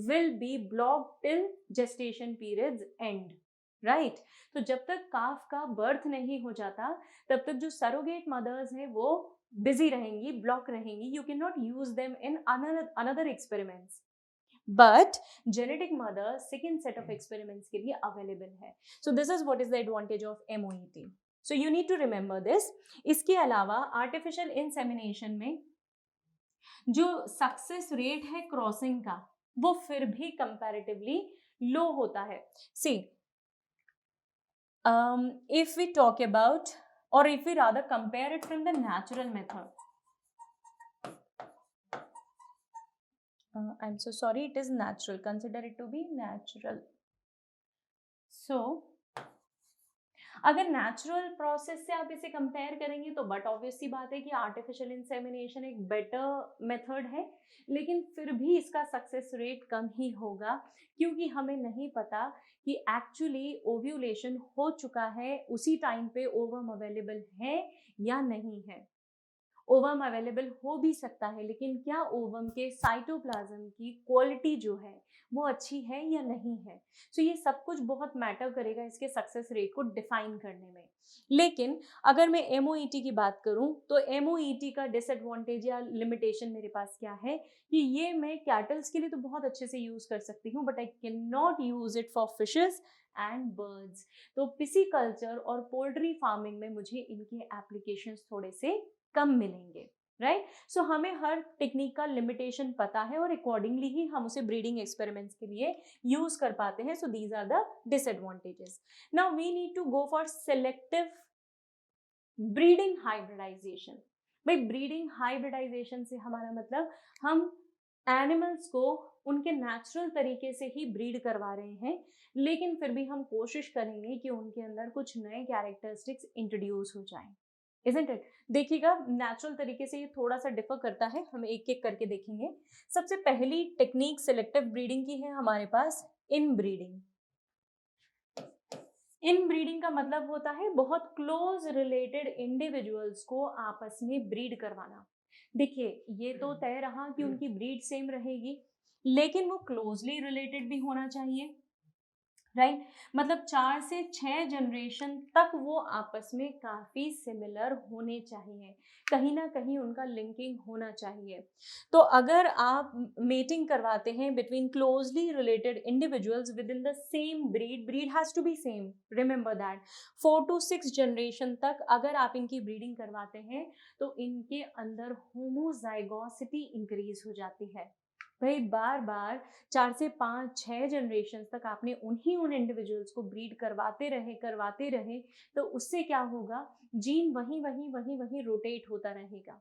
will be blocked till gestation periods end. Right. तो जब तक काफ का बर्थ नहीं हो जाता तब तक जो सरोगेट मदर्स हैं वो बिजी रहेंगी, ब्लॉक रहेंगी. You can not use them in another experiments, but genetic mother second set of experiments के लिए अवेलेबल है. So this is what is the advantage of MOET. So you need to remember this. इसके अलावा artificial insemination में जो success rate है crossing का वो फिर भी कंपैरेटिवली लो होता है. सी if we talk about, or if we rather compare it from the natural method, I'm so sorry, it is natural, consider it to be natural. So अगर नेचुरल प्रोसेस से आप इसे कंपेयर करेंगे तो बट ऑब्वियस सी बात है कि artificial insemination एक बेटर मेथड है, लेकिन फिर भी इसका सक्सेस रेट कम ही होगा क्योंकि हमें नहीं पता कि एक्चुअली ओव्यूलेशन हो चुका है, उसी टाइम पे ओवम अवेलेबल है या नहीं है. ओवम अवेलेबल हो भी सकता है, लेकिन क्या ओवम के साइटोप्लाज्म की क्वालिटी जो है वो अच्छी है या नहीं है. सो ये सब कुछ बहुत मैटर करेगा इसके सक्सेस रेट को डिफाइन करने में. लेकिन अगर मैं MOET की बात करूं तो MOET का डिसएडवांटेज या लिमिटेशन मेरे पास क्या है कि ये मैं कैटल्स के लिए तो बहुत अच्छे से यूज कर सकती हूँ, but I can not use it for fishes and birds. तो पिसीकल्चर और पोल्ट्री फार्मिंग में मुझे इनके एप्लीकेशंस थोड़े से कम मिलेंगे. राइट. सो हमें हर टेक्निक का लिमिटेशन पता है और अकॉर्डिंगली ही हम उसे ब्रीडिंग एक्सपेरिमेंट्स के लिए यूज कर पाते हैं. So these are the disadvantages. Now we need to go for selective breeding hybridization. भाई ब्रीडिंग हाइब्रिडाइजेशन से हमारा मतलब हम एनिमल्स को उनके नेचुरल तरीके से ही ब्रीड करवा रहे हैं, लेकिन फिर भी हम कोशिश करेंगे कि उनके अंदर कुछ नए कैरेक्टरिस्टिक्स इंट्रोड्यूस हो जाएं. Isn't it? देखिएगा नेचुरल तरीके से ये थोड़ा सा डिफर करता है, हम एक एक करके देखेंगे. सबसे पहली टेक्निक सिलेक्टिव ब्रीडिंग की है हमारे पास इन ब्रीडिंग. इन ब्रीडिंग का मतलब होता है बहुत क्लोज रिलेटेड इंडिविजुअल्स को आपस में ब्रीड करवाना. देखिए ये तो तय रहा कि उनकी ब्रीड सेम रहेगी, लेकिन वो क्लोजली रिलेटेड भी होना चाहिए. राइट. मतलब 4 से 6 जनरेशन तक वो आपस में काफी सिमिलर होने चाहिए, कहीं ना कहीं उनका लिंकिंग होना चाहिए. तो अगर आप मेटिंग करवाते हैं between closely related individuals within the same breed, breed has to be same, remember that. 4 to 6 generation तक अगर आप इनकी ब्रीडिंग करवाते हैं तो इनके अंदर होमोजाइगोसिटी इंक्रीज हो जाती है. भाई बार बार 4 से 5 6 जनरेशन तक आपने उन इंडिविजुअल्स को ब्रीड करवाते रहे तो उससे क्या होगा, जीन वहीं रोटेट होता रहेगा.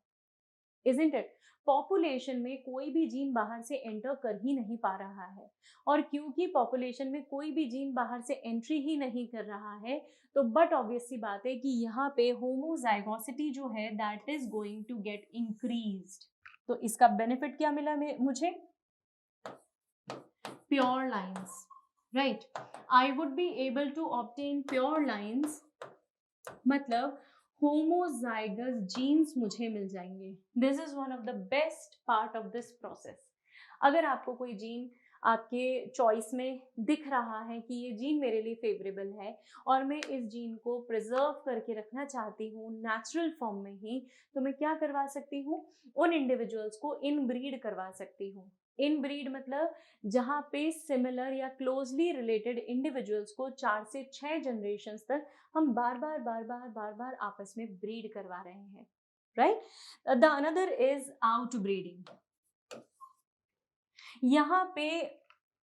Isn't it? पॉपुलेशन में कोई भी जीन बाहर से एंटर कर ही नहीं पा रहा है, और क्योंकि पॉपुलेशन में कोई भी जीन बाहर से एंट्री ही नहीं कर रहा है तो बट ऑब्वियस सी बात है कि यहाँ पे होमोजाइगोसिटी जो है that is going to get increased. तो इसका बेनिफिट क्या मिला मुझे? Pure lines. Right. I would be able to obtain pure lines, मतलब होमोजाइगस जीन्स मुझे मिल जाएंगे. This is one of the best part of this process. अगर आपको कोई जीन आपके चॉइस में दिख रहा है कि ये जीन मेरे लिए फेवरेबल है और मैं इस जीन को प्रिजर्व करके रखना चाहती हूँ नेचुरल फॉर्म में ही, तो मैं क्या करवा सकती हूँ, उन इंडिविजुअल्स को इन ब्रीड करवा सकती हूँ. इन ब्रीड मतलब जहाँ पे सिमिलर या क्लोजली रिलेटेड इंडिविजुअल्स को 4 से 6 जनरेशन तक हम बार बार आपस में ब्रीड करवा रहे हैं. Right. The another is out breeding. यहाँ पे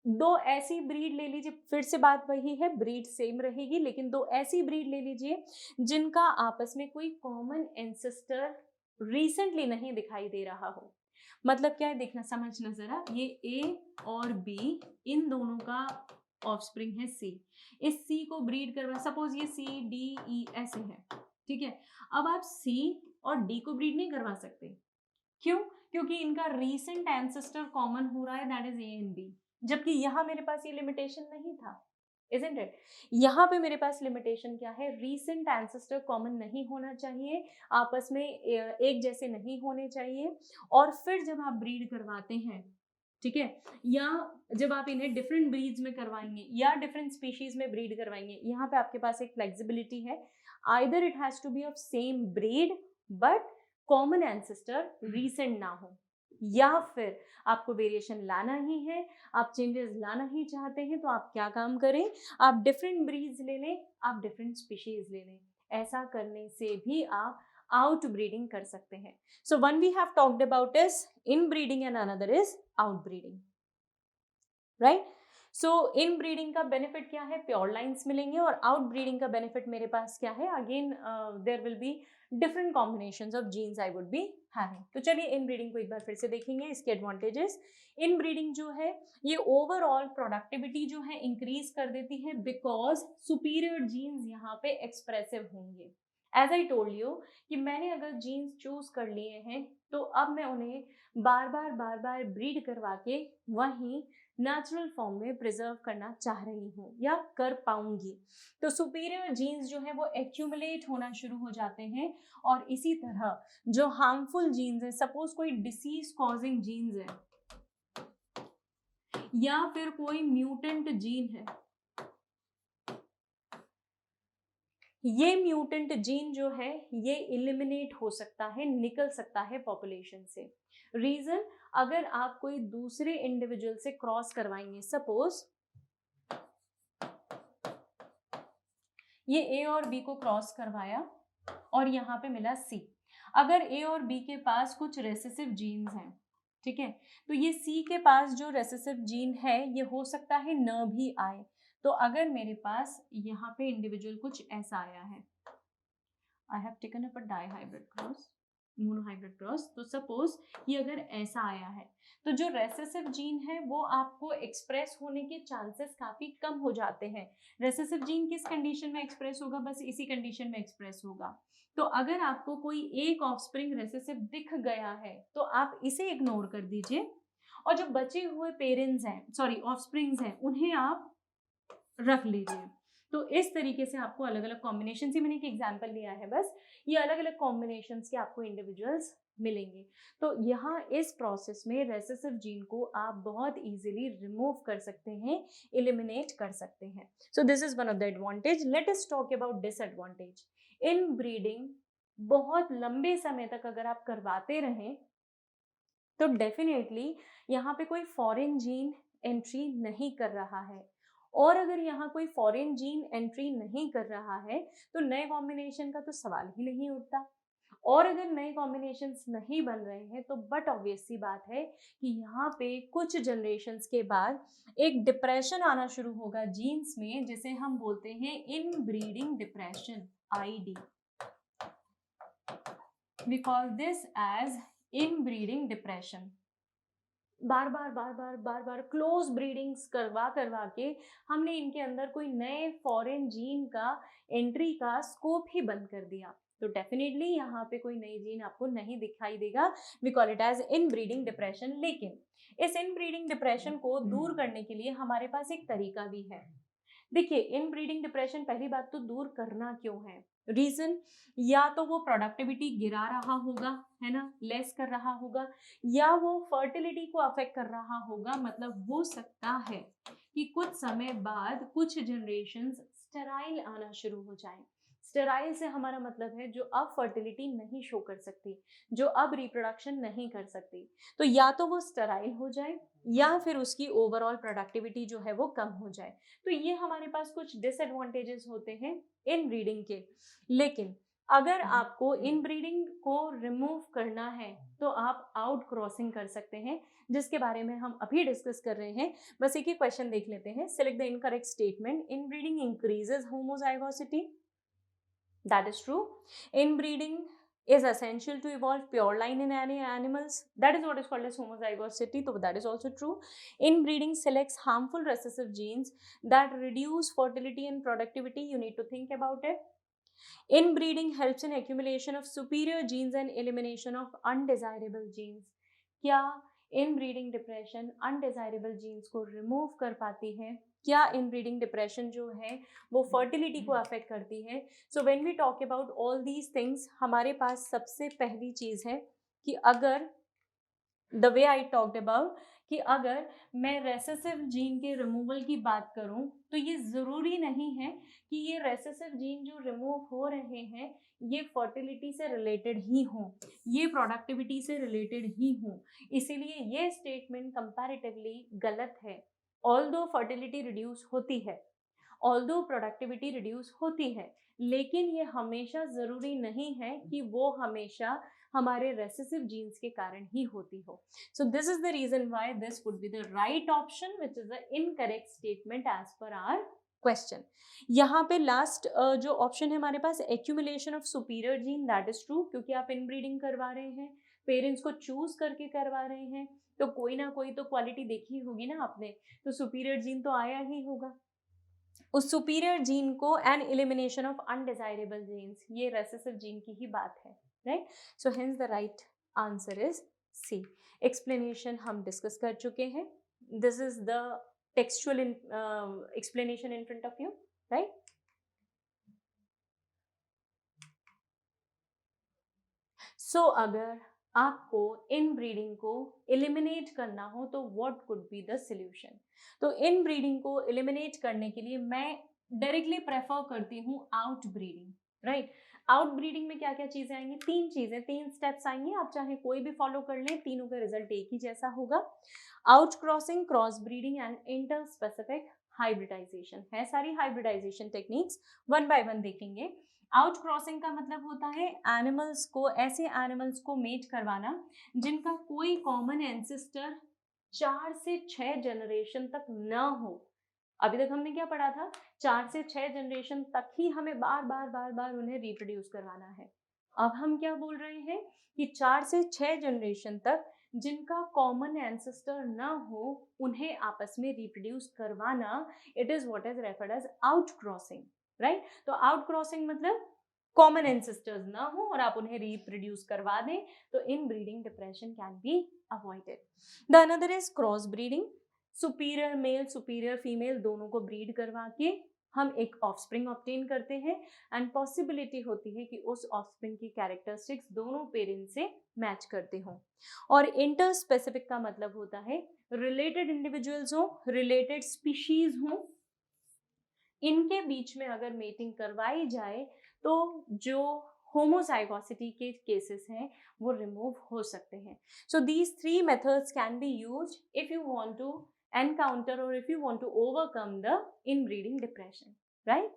2 ऐसी ब्रीड ले लीजिए, फिर से बात वही है, ब्रीड सेम रहेगी लेकिन 2 ऐसी ब्रीड ले लीजिए जिनका आपस में कोई कॉमन एंसेस्टर रिसेंटली नहीं दिखाई दे रहा हो. मतलब क्या है, देखना समझना जरा. ये A और B, इन दोनों का ऑफस्प्रिंग है C. इस C को ब्रीड करवा, सपोज ये C D E ऐसे है, ठीक है. अब आप C और D को ब्रीड नहीं करवा सकते. क्यों? क्योंकि इनका रीसेंट एंसेस्टर कॉमन हो रहा है, that is A and B. जबकि यहाँ मेरे पास ये लिमिटेशन नहीं था, isn't it? यहाँ पे मेरे पास लिमिटेशन क्या है, रीसेंट एंसेस्टर कॉमन नहीं होना चाहिए, आपस में एक जैसे नहीं होने चाहिए, और फिर जब आप ब्रीड करवाते हैं, ठीक है, या जब आप इन्हें डिफरेंट ब्रीड्स में करवाएंगे या डिफरेंट स्पीशीज में ब्रीड करवाएंगे, यहाँ पे आपके पास एक फ्लेक्सिबिलिटी है, either it has to be of same breed but common ancestor recent ना हो, या फिर आपको वेरिएशन लाना ही है, आप चेंजेस लाना ही चाहते हैं, तो आप क्या काम करें, आप डिफरेंट ब्रीड्स ले लें, आप डिफरेंट स्पीशीज ले लें। ऐसा करने से भी आप आउट ब्रीडिंग कर सकते हैं। So one we have talked about is inbreeding and another is outbreeding, right? So inbreeding का बेनिफिट क्या है, प्योर लाइन्स मिलेंगे, और आउट ब्रीडिंग का बेनिफिट मेरे पास क्या है, again there will be different combinations of genes I would be having. तो चलिए इन ब्रीडिंग को एक बार फिर से देखेंगे, इसके एडवांटेजेस। इन ब्रीडिंग जो है ये ओवरऑल प्रोडक्टिविटी जो है इंक्रीज कर देती है, बिकॉज सुपीरियर जीन्स यहाँ पे एक्सप्रेसिव होंगे। एज आई टोल्ड यू कि मैंने अगर जीन्स चूज कर लिए हैं तो अब मैं उन्हें बार बार ब्रीड करवा के वहीं नेचुरल फॉर्म में प्रिजर्व करना चाह रही हूँ या कर पाऊंगी। तो सुपीरियर जीन्स जो है वो एक्यूमुलेट होना शुरू हो जाते हैं, और इसी तरह जो हार्मफुल जीन्स है, सपोज कोई डिसीज कॉजिंग जीन्स है या फिर कोई म्यूटेंट जीन है, ये म्यूटेंट जीन जो है ये इलिमिनेट हो सकता है, निकल सकता है पॉपुलेशन से। रीजन, अगर आप कोई दूसरे इंडिविजुअल से क्रॉस करवाएंगे, सपोज ये ए और बी को क्रॉस करवाया और यहाँ पे मिला सी, अगर ए और बी के पास कुछ रेसेसिव जीन्स हैं, ठीक है, तो ये सी के पास जो रेसेसिव जीन है ये हो सकता है न भी आए। तो अगर मेरे पास यहाँ पे इंडिविजुअल कुछ ऐसा आया है, I have taken up a dihybrid cross, monohybrid cross, तो सपोज ये अगर ऐसा आया है तो जो रेसेसिव जीन है वो आपको एक्सप्रेस होने के चांसेस काफी कम हो जाते हैं। रेसेसिव जीन किस कंडीशन में एक्सप्रेस होगा, बस इसी कंडीशन में एक्सप्रेस होगा। तो अगर आपको कोई एक ऑफस्प्रिंग रेसेसिव दिख गया है तो आप इसे इग्नोर कर दीजिए, और जो बचे हुए पेरेंट्स हैं, सॉरी ऑफस्प्रिंग्स हैं, उन्हें आप रख लीजिए। तो इस तरीके से आपको अलग अलग कॉम्बिनेशन, ही मैंने एक एग्जांपल लिया है बस, ये अलग अलग कॉम्बिनेशंस के आपको इंडिविजुअल्स मिलेंगे। तो यहाँ इस प्रोसेस में रेसेसिव जीन को आप बहुत इजीली रिमूव कर सकते हैं, एलिमिनेट कर सकते हैं। सो this is one of the advantage. Let us talk about disadvantage. In breeding बहुत लंबे समय तक अगर आप करवाते रहें तो डेफिनेटली यहाँ पे कोई फॉरेन जीन एंट्री नहीं कर रहा है, और अगर यहाँ कोई फॉरेन जीन एंट्री नहीं कर रहा है तो नए कॉम्बिनेशन का तो सवाल ही नहीं उठता। और अगर नए कॉम्बिनेशंस नहीं बन रहे हैं तो बट ऑब्वियस सी बात है कि यहाँ पे कुछ जनरेशन्स के बाद एक डिप्रेशन आना शुरू होगा जीन्स में, जिसे हम बोलते हैं inbreeding depression, ID. We call this as inbreeding depression. बार बार क्लोज ब्रीडिंग्स करवा के हमने इनके अंदर कोई नए फॉरेन जीन का एंट्री का स्कोप ही बंद कर दिया, तो डेफिनेटली यहाँ पे कोई नई जीन आपको नहीं दिखाई देगा। We call it as inbreeding depression. लेकिन इस इन ब्रीडिंग डिप्रेशन को दूर करने के लिए हमारे पास एक तरीका भी है। देखिए, इन ब्रीडिंग डिप्रेशन पहली बात तो दूर करना क्यों है, रीजन, या तो वो प्रोडक्टिविटी गिरा रहा होगा, है ना, लेस कर रहा होगा, या वो फर्टिलिटी को अफेक्ट कर रहा होगा। मतलब हो सकता है कि कुछ समय बाद कुछ जनरेशन्स स्टेराइल आना शुरू हो जाए। स्टेराइल से हमारा मतलब है जो अब फर्टिलिटी नहीं शो कर सकती, जो अब रिप्रोडक्शन नहीं कर सकती। तो या तो वो स्टेराइल हो जाए या फिर उसकी ओवरऑल प्रोडक्टिविटी जो है वो कम हो जाए। तो ये हमारे पास कुछ डिसएडवांटेजेस होते हैं इन ब्रीडिंग के। लेकिन अगर आपको इन ब्रीडिंग को रिमूव करना है तो आप आउट क्रॉसिंग कर सकते हैं, जिसके बारे में हम अभी डिस्कस कर रहे हैं। बस एक ही क्वेश्चन देख लेते हैं। Select the incorrect statement. In breeding increases homozygosity, that is true. Inbreeding is essential to evolve pure line in any animals, that is what is called as homozygosity, so that is also true. Inbreeding selects harmful recessive genes that reduce fertility and productivity, you need to think about it. Inbreeding helps in accumulation of superior genes and elimination of undesirable genes. क्या inbreeding depression undesirable jeans को remove कर पाती है? क्या inbreeding depression जो है वो fertility को अफेक्ट करती है? So when we talk about all these things, हमारे पास सबसे पहली चीज़ है कि अगर the way I talked about कि अगर मैं रेसेसिव जीन के रिमूवल की बात करूं तो ये ज़रूरी नहीं है कि ये रेसेसिव जीन जो रिमूव हो रहे हैं ये फर्टिलिटी से रिलेटेड ही हों, ये प्रोडक्टिविटी से रिलेटेड ही हों। इसीलिए ये स्टेटमेंट कंपैरेटिवली गलत है। ऑल्दो फर्टिलिटी रिड्यूस होती है, ऑल्दो प्रोडक्टिविटी रिड्यूस होती है, लेकिन ये हमेशा ज़रूरी नहीं है कि वो हमेशा हमारे रेसेसिव जीन्स के कारण ही होती हो। So this is the reason why this would be the right option which is the incorrect statement as per our question. यहाँ पे लास्ट जो ऑप्शन है हमारे पास, accumulation of superior gene, that is true, क्योंकि आप इनब्रीडिंग करवा रहे हैं, पेरेंट्स को चूज करके करवा रहे हैं, तो कोई ना कोई तो क्वालिटी देखी होगी ना आपने, तो सुपीरियर जीन तो आया ही होगा। उस सुपीरियर जीन को and elimination of undesirable genes, ये रेसेसिव जीन की ही बात है, right? So hence the right answer is C. Explanation हम डिस्कस कर चुके हैं। This is the textual explanation in front of you, right? So अगर आपको इनब्रीडिंग को एलिमिनेट करना हो तो what could be the solution? तो इनब्रीडिंग को एलिमिनेट करने के लिए मैं डायरेक्टली प्रेफर करती हूँ out breeding, right? Out breeding में क्या क्या चीजें आएंगी? तीन चीजें, तीन स्टेप्स आएंगे, आप चाहे कोई भी फॉलो कर लें, तीनों का रिजल्ट एक ही जैसा होगा। Outcrossing, cross breeding and interspecific hybridization है। सारी hybridization techniques one by one देखेंगे। आउट क्रॉसिंग का मतलब होता है एनिमल्स को, ऐसे एनिमल्स को मेट करवाना जिनका कोई कॉमन एंसेस्टर 4 से 6 जनरेशन तक न हो। अभी तक हमने क्या पढ़ा था? 4 से 6 जनरेशन तक ही हमें बार बार उन्हें रिप्रोड्यूस करवाना है। अब हम क्या बोल रहे हैं कि 4 से 6 जनरेशन तक जिनका कॉमन एंसेस्टर न हो उन्हें आपस में रिप्रोड्यूस करवाना, it is what is referred as outcrossing, right? तो आउट क्रॉसिंग मतलब कॉमन एंसेस्टर्स ना हो और आप उन्हें रिप्रोड्यूस करवा दें, तो inbreeding depression can be avoided. The another is cross breeding, superior male superior female दोनों को ब्रीड करवा के हम एक ऑफस्प्रिंग ऑब्टेन करते हैं एंड पॉसिबिलिटी होती है कि उस ऑफस्प्रिंग की कैरेक्टरिस्टिक्स दोनों पेरेंट्स से मैच करते हों। और इंटर स्पेसिफिक का मतलब होता है रिलेटेड इंडिविजुअल्स हो, रिलेटेड स्पीशीज हो, इनके बीच में अगर मेटिंग करवाई जाए तो जो होमोजाइगोसिटी के केसेस हैं वो रिमूव हो सकते हैं। So these 3 methods can be used if you want to encounter और if you want to overcome the inbreeding depression, right?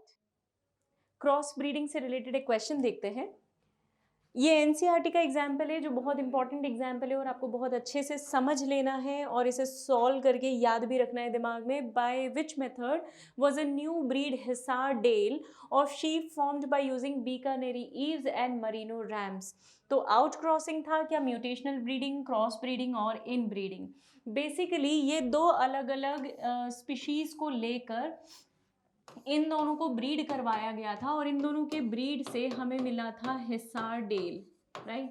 Cross breeding से रिलेटेड एक क्वेश्चन देखते हैं। ये एनसीईआरटी का एग्जाम्पल है जो बहुत इंपॉर्टेंट एग्जाम्पल है और आपको बहुत अच्छे से समझ लेना है और इसे सॉल्व करके याद भी रखना है दिमाग में। By which method was a new breed Hisar dale of sheep formed by using Bikaneri ewes and merino rams? तो आउट क्रॉसिंग था क्या, म्यूटेशनल ब्रीडिंग, क्रॉस ब्रीडिंग और इन ब्रीडिंग? बेसिकली ये दो अलग अलग स्पीशीज को लेकर इन दोनों को ब्रीड करवाया गया था और इन दोनों के ब्रीड से हमें मिला था हिसार डेल, राइट?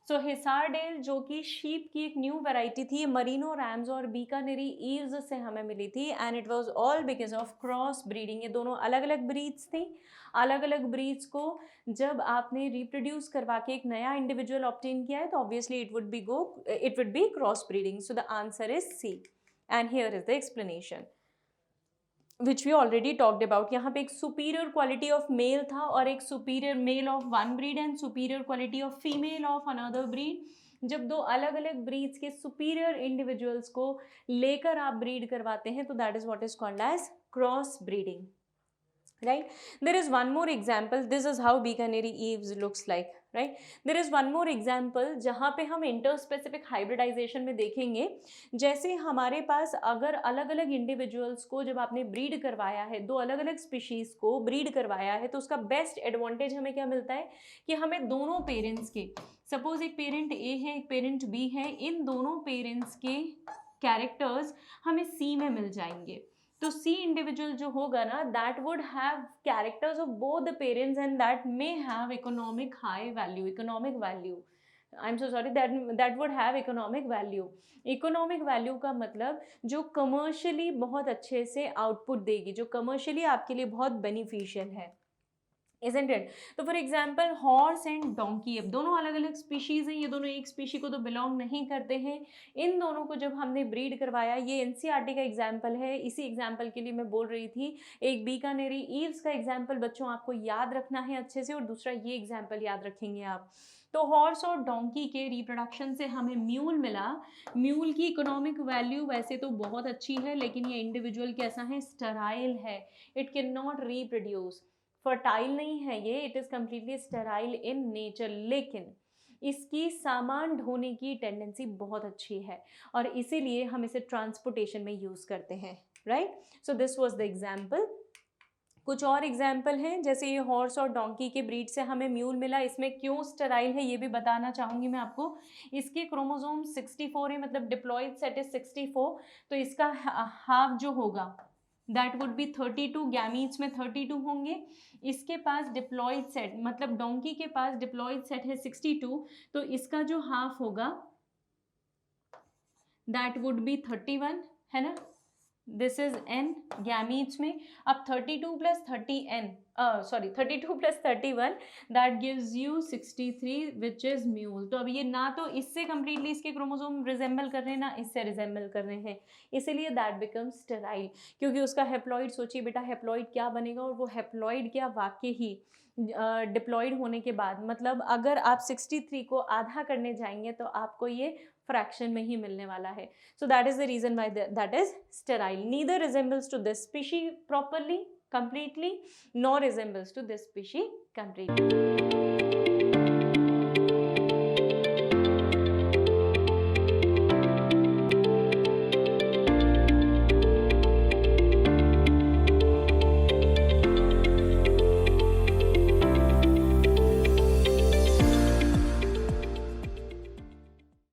सो हिसार डेल जो कि शीप की एक न्यू वैरायटी थी, मरीनो रैम्स और बीकानेरी ईव्स से हमें मिली थी and it was all because of cross breeding. ये दोनों अलग अलग ब्रीड्स थी। अलग अलग ब्रीड्स को जब आपने रिप्रोड्यूस करवा के एक नया इंडिविजुअल ऑब्टेन किया है तो obviously it would be cross breeding. So the answer is C and here is the explanation which we already talked about. यहाँ पे एक सुपीरियर क्वालिटी ऑफ मेल था और एक superior male of one breed and superior quality of female of another breed. जब दो अलग अलग ब्रीड्स के सुपीरियर इंडिविजुअल्स को लेकर आप ब्रीड करवाते हैं तो that is what is called as cross breeding, right? There is one more example. This is how Bikaneri eaves looks like, right? There is one more example जहाँ पे हम इंटरस्पेसिफिक हाइब्रिडाइजेशन में देखेंगे। जैसे हमारे पास अगर अलग अलग इंडिविजुअल्स को जब आपने ब्रीड करवाया है, दो अलग अलग स्पीशीज को ब्रीड करवाया है, तो उसका बेस्ट एडवांटेज हमें क्या मिलता है कि हमें दोनों पेरेंट्स के, सपोज एक पेरेंट ए है एक पेरेंट बी है, इन दोनों पेरेंट्स के कैरेक्टर्स हमें सी में मिल जाएंगे। तो सी इंडिविजुअल जो होगा ना, that would have characters of both the parents and that may have economic high value, economic value, I am so sorry, that would have economic value. Economic value का मतलब जो कमर्शियली बहुत अच्छे से आउटपुट देगी, जो कमर्शियली आपके लिए बहुत बेनिफिशियल है, isn't it? तो for example horse and donkey, अब दोनों अलग अलग स्पीशीज़ हैं, ये दोनों एक स्पीशी को तो बिलोंग नहीं करते हैं। इन दोनों को जब हमने ब्रीड करवाया, ये एनसीईआरटी का एग्जाम्पल है, इसी एग्जाम्पल के लिए मैं बोल रही थी। एक बीकानेरी ईव्स का एग्जाम्पल बच्चों आपको याद रखना है अच्छे से, और दूसरा ये एग्जाम्पल याद रखेंगे आप। तो हॉर्स और डोंकी के रिप्रोडक्शन से हमें म्यूल मिला। म्यूल की इकोनॉमिक वैल्यू वैसे तो बहुत अच्छी है, लेकिन ये इंडिविजुअल कैसा है, स्टेराइल है, it can not reproduce, fertile नहीं है ये, it is completely sterile in nature. लेकिन इसकी सामान ढोने की टेंडेंसी बहुत अच्छी है, और इसीलिए हम इसे ट्रांसपोर्टेशन में यूज़ करते हैं, right. So this was the example. कुछ और एग्जाम्पल हैं, जैसे ये हॉर्स और डोंकी के ब्रीड से हमें म्यूल मिला, इसमें क्यों स्टेराइल है ये भी बताना चाहूँगी मैं आपको। इसके क्रोमोसोम 64 है, मतलब डिप्लॉयड सेट इज 64, तो इसका हाफ जो होगा दैट वुड बी 32, गैमीट्स में 32 होंगे। इसके पास डिप्लॉयड सेट, मतलब डोंकी के पास डिप्लॉयड सेट है 62, तो इसका जो हाफ होगा दैट वुड बी 31, है ना। दिस इज एन गैमीट्स में। अब 32 plus 30n, sorry 32 plus 31 that gives you 63 which is mule. तो अब ये ना तो इससे कंप्लीटली इसके क्रोमोसोम रिजेंबल कर रहे हैं, ना इससे रिजेंबल कर रहे हैं, इसीलिए दैट बिकम्स स्टेराइल। क्योंकि उसका हेप्लॉइड, सोचिए बेटा हेप्लॉइड क्या बनेगा, और वो हेप्लॉइड क्या वाकई ही डिप्लॉयड होने के बाद, मतलब अगर आप 63 को आधा करने जाएंगे तो आपको ये फ्रैक्शन में ही मिलने वाला है। So that is the reason why that is sterile. Neither resembles to this species properly, completely, nor resembles to this species completely.